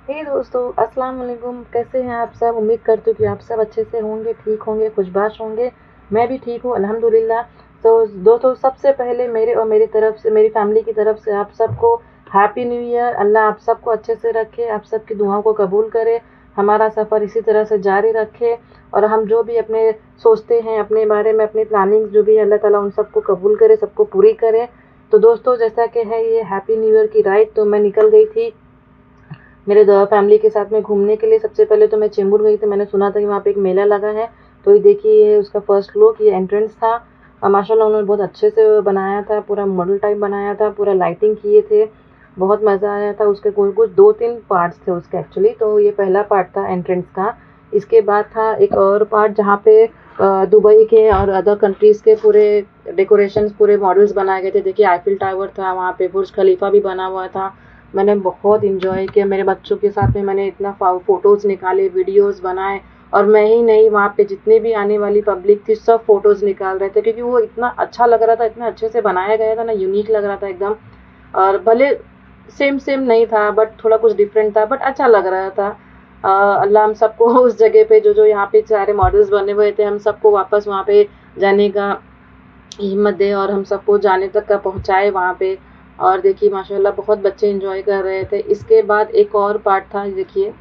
हे दोस्तों, अस्सलाम वालेकुम। कैसे हैं आप सब? उम्मीद करती हूँ कि आप सब अच्छे से होंगे, ठीक होंगे, खुशबाश होंगे। मैं भी ठीक हूँ अल्हम्दुलिल्लाह। तो दोस्तों, सबसे पहले मेरे और मेरी तरफ से, मेरी फैमिली की तरफ से आप सबको हैप्पी न्यू ईयर। अल्लाह आप सबको अच्छे से रखे, आप सबकी दुआओं को कबूल करे, हमारा सफ़र इसी तरह से जारी रखे और हम जो भी अपने सोचते हैं अपने बारे में, अपनी प्लानिंग्स जो भी है, अल्लाह ताला उन सबको कबूल करे, सबको पूरी करे। तो दोस्तों, जैसा कि है ये हैप्पी न्यू ईयर की राइड, तो मैं निकल गई थी मेरे फैमिली के साथ में घूमने के लिए। सबसे पहले तो मैं चेंबूर गई थी। मैंने सुना था कि वहाँ पे एक मेला लगा है, तो ये देखिए, ये उसका फर्स्ट लुक, ये एंट्रेंस था। माशाल्लाह उन्होंने बहुत अच्छे से बनाया था, पूरा मॉडल टाइप बनाया था, पूरा लाइटिंग किए थे, बहुत मज़ा आया था। उसके कुछ कुछ 2-3 पार्ट्स थे उसके एक्चुअली। तो ये पहला पार्ट था एंट्रेंस का। इसके बाद था एक और पार्ट जहाँ पे दुबई के और अदर कंट्रीज़ के पूरे डेकोरेशंस, पूरे मॉडल्स बनाए गए थे। देखिए, आईफिल टावर था वहाँ पे, बुर्ज खलीफा भी बना हुआ था। मैंने बहुत एंजॉय किया, मेरे बच्चों के साथ में मैंने इतना फ़ोटोज़ निकाले, वीडियोज़ बनाए। और मैं ही नहीं, वहाँ पे जितने भी आने वाली पब्लिक थी सब फ़ोटोज़ निकाल रहे थे, क्योंकि वो इतना अच्छा लग रहा था, इतना अच्छे से बनाया गया था ना, यूनिक लग रहा था एकदम। और भले सेम सेम नहीं था, बट थोड़ा कुछ डिफरेंट था, बट अच्छा लग रहा था। अल्लाह हम सबको उस जगह पे जो जो यहाँ पे सारे मॉडल्स बने हुए थे, हम सबको वापस वहाँ पे जाने का हिम्मत दे और हम सबको जाने तक का पहुँचाए वहाँ पे। और देखिए माशाल्लाह बहुत बच्चे एंजॉय कर रहे थे। इसके बाद एक और पार्ट था, देखिए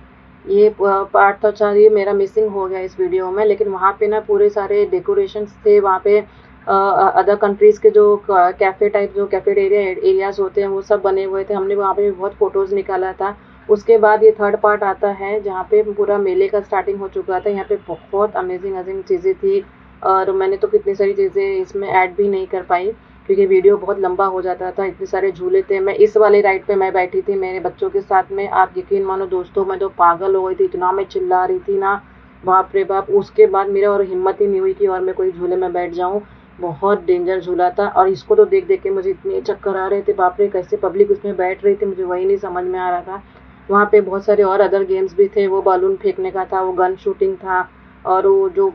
ये पार्ट था, चाहे ये मेरा मिसिंग हो गया इस वीडियो में, लेकिन वहाँ पे ना पूरे सारे डेकोरेशंस थे वहाँ पे। अदर कंट्रीज़ के जो कैफ़े टाइप, जो कैफेटेरिया एरियाज़ होते हैं, वो सब बने हुए थे। हमने वहाँ पे भी बहुत फ़ोटोज़ निकाला था। उसके बाद ये थर्ड पार्ट आता है जहाँ पे पूरा मेले का स्टार्टिंग हो चुका था। यहाँ पे बहुत अमेजिंग अमेजिंग चीज़ें थी और मैंने तो कितनी सारी चीज़ें इसमें ऐड भी नहीं कर पाई, क्योंकि वीडियो बहुत लंबा हो जाता था। इतने सारे झूले थे। मैं इस वाले राइड पे मैं बैठी थी मेरे बच्चों के साथ में। आप यकीन मानो दोस्तों, मैं तो पागल हो गई थी, इतना मैं चिल्ला रही थी ना, बाप रे बाप। उसके बाद मेरा और हिम्मत ही नहीं हुई कि और मैं कोई झूले में बैठ जाऊँ। बहुत डेंजर झूला था और इसको तो देख देख के मुझे इतने चक्कर आ रहे थे, बाप रे, कैसे पब्लिक उसमें बैठ रही थी, मुझे वही नहीं समझ में आ रहा था। वहाँ पे बहुत सारे और अदर गेम्स भी थे, वो बैलून फेंकने का था, वो गन शूटिंग था, और वो जो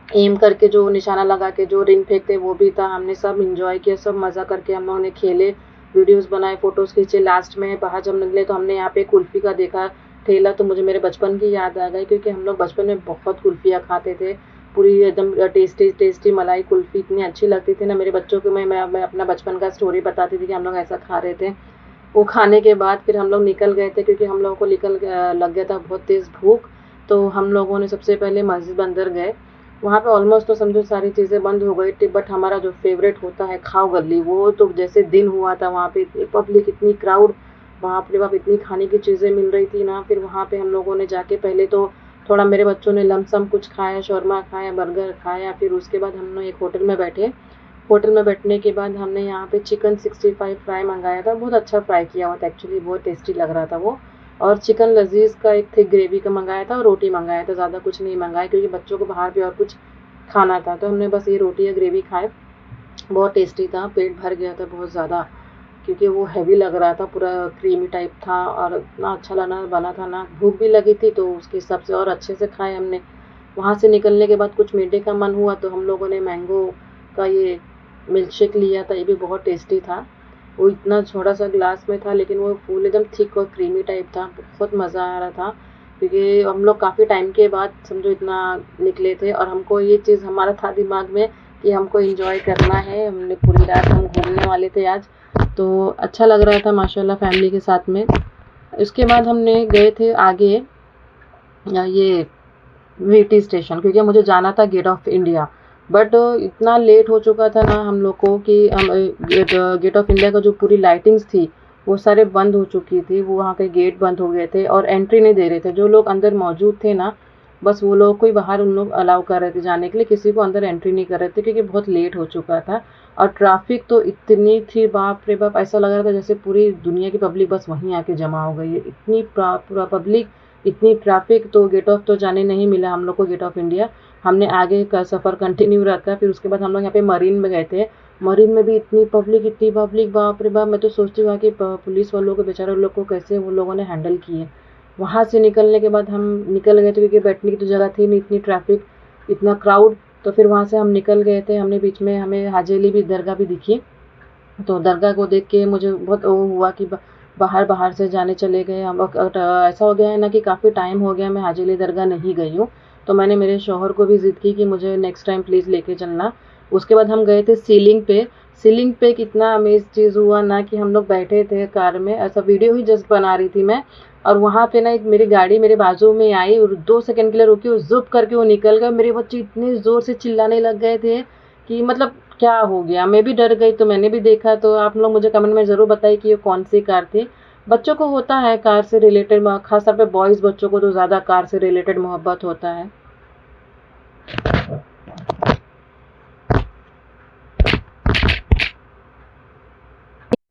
एम करके जो निशाना लगा के जो रिंग फेंकते वो भी था। हमने सब इंजॉय किया, सब मज़ा करके हम लोगों ने खेले, वीडियोस बनाए, फ़ोटोज़ खींचे। लास्ट में बाहर जब निकले तो हमने यहाँ पे कुल्फ़ी का देखा ठेला, तो मुझे मेरे बचपन की याद आ गई, क्योंकि हम लोग बचपन में बहुत कुल्फ़ियाँ खाते थे। पूरी एकदम टेस्टी टेस्टी मलाई कुल्फ़ी इतनी अच्छी लगती थी ना मेरे बच्चों को। मैं अपना बचपन का स्टोरी बताती थी कि हम लोग ऐसा खा रहे थे। वो खाने के बाद फिर हम लोग निकल गए थे, क्योंकि हम लोगों को लग गया था बहुत तेज़ भूख। तो हम लोगों ने सबसे पहले मस्जिद अंदर गए। वहाँ पे ऑलमोस्ट तो समझो सारी चीज़ें बंद हो गई थी, बट हमारा जो फेवरेट होता है खाओ गल्ली, वो तो जैसे दिन हुआ था वहाँ पे, इतनी पब्लिक, इतनी क्राउड, बाप रे बाप, इतनी खाने की चीज़ें मिल रही थी ना। फिर वहाँ पे हम लोगों ने जाके पहले तो थोड़ा, मेरे बच्चों ने लमसम कुछ खाया, शौरमा खाया, बर्गर खाया। फिर उसके बाद हम लोग एक होटल में बैठे। होटल में बैठने के बाद हमने यहाँ पे चिकन 65 फ्राई मंगाया था। बहुत अच्छा फ्राई किया हुआ था एक्चुअली, बहुत टेस्टी लग रहा था वो। और चिकन लजीज का एक थिक ग्रेवी का मंगाया था और रोटी मंगाया था। ज़्यादा कुछ नहीं मंगाया, क्योंकि बच्चों को बाहर भी और कुछ खाना था, तो हमने बस ये रोटी या ग्रेवी खाए। बहुत टेस्टी था, पेट भर गया था बहुत ज़्यादा, क्योंकि वो हैवी लग रहा था, पूरा क्रीमी टाइप था और इतना अच्छा लगा बना था ना। भूख भी लगी थी तो उसके हिसाब से और अच्छे से खाए हमने। वहाँ से निकलने के बाद कुछ मीठे का मन हुआ, तो हम लोगों ने मैंगो का ये मिल्क शेक लिया था। ये भी बहुत टेस्टी था। वो इतना छोटा सा ग्लास में था, लेकिन वो फूल एकदम थिक और क्रीमी टाइप था। बहुत मज़ा आ रहा था, क्योंकि हम लोग काफ़ी टाइम के बाद समझो इतना निकले थे, और हमको ये चीज़ हमारा था दिमाग में कि हमको एंजॉय करना है। हमने पूरी रात हम घूमने वाले थे आज, तो अच्छा लग रहा था माशाल्लाह फैमिली के साथ में। इसके बाद हमने गए थे आगे ये वीटी स्टेशन, क्योंकि मुझे जाना था गेट ऑफ इंडिया। बट इतना लेट हो चुका था ना हम लोग को कि हम गेट ऑफ इंडिया का जो पूरी लाइटिंग्स थी वो सारे बंद हो चुकी थी। वो वहाँ के गेट बंद हो गए थे और एंट्री नहीं दे रहे थे। जो लोग अंदर मौजूद थे ना, बस वो लोग को ही बाहर उन लोग अलाउ कर रहे थे जाने के लिए, किसी को अंदर एंट्री नहीं कर रहे थे, क्योंकि बहुत लेट हो चुका था। और ट्रैफिक तो इतनी थी, बाप रे बाप, ऐसा लग रहा था जैसे पूरी दुनिया की पब्लिक बस वहीं आके जमा हो गई है। इतनी पूरा पब्लिक, इतनी ट्रैफिक, तो गेट ऑफ तो जाने नहीं मिला हम लोग को, गेट ऑफ इंडिया। हमने आगे का सफ़र कंटिन्यू रखा। फिर उसके बाद हम लोग यहाँ पे मरीन में गए थे। मरीन में भी इतनी पब्लिक, बाप रे बाप। मैं तो सोचती हूँ कि पुलिस वालों को, बेचारे लोग को कैसे वो लोगों ने हैंडल किए। वहाँ से निकलने के बाद हम निकल गए थे, क्योंकि बैठने की तो जगह थी नहीं, इतनी ट्रैफिक, इतना क्राउड। तो फिर वहाँ से हम निकल गए थे। हमने बीच में, हमें हाजी अली भी दरगाह भी दिखी, तो दरगाह को देख के मुझे बहुत वो हुआ कि बाहर से जाने चले गए हम लोग। ऐसा हो गया है ना कि काफ़ी टाइम हो गया मैं हाजी अली दरगाह नहीं गई हूँ। तो मैंने मेरे शौहर को भी ज़िद की कि मुझे नेक्स्ट टाइम प्लीज़ लेके चलना। उसके बाद हम गए थे सीलिंग पे कितना अमेज़ चीज़ हुआ ना कि हम लोग बैठे थे कार में, ऐसा वीडियो ही जस्ट बना रही थी मैं, और वहाँ पे ना एक मेरी गाड़ी मेरे बाजू में आई और 2 सेकंड के लिए रुकी और ज़ुप करके वो निकल गया। मेरे बच्चे इतने ज़ोर से चिल्लाने लग गए थे कि मतलब क्या हो गया, मैं भी डर गई। तो मैंने भी देखा। तो आप लोग मुझे कमेंट में ज़रूर बताइए कि ये कौन सी कार थी। बच्चों को होता है कार से रिलेटेड, खास तौर पे बॉयज़ बच्चों को तो ज़्यादा कार से रिलेटेड मोहब्बत होता है।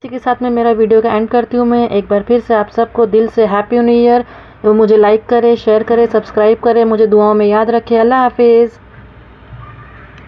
इसी के साथ मैं मेरा वीडियो का एंड करती हूँ। मैं एक बार फिर से आप सबको दिल से हैप्पी न्यू ईयर। मुझे लाइक करें, शेयर करें, सब्सक्राइब करें, मुझे दुआओं में याद रखें। अल्लाह हाफिज़।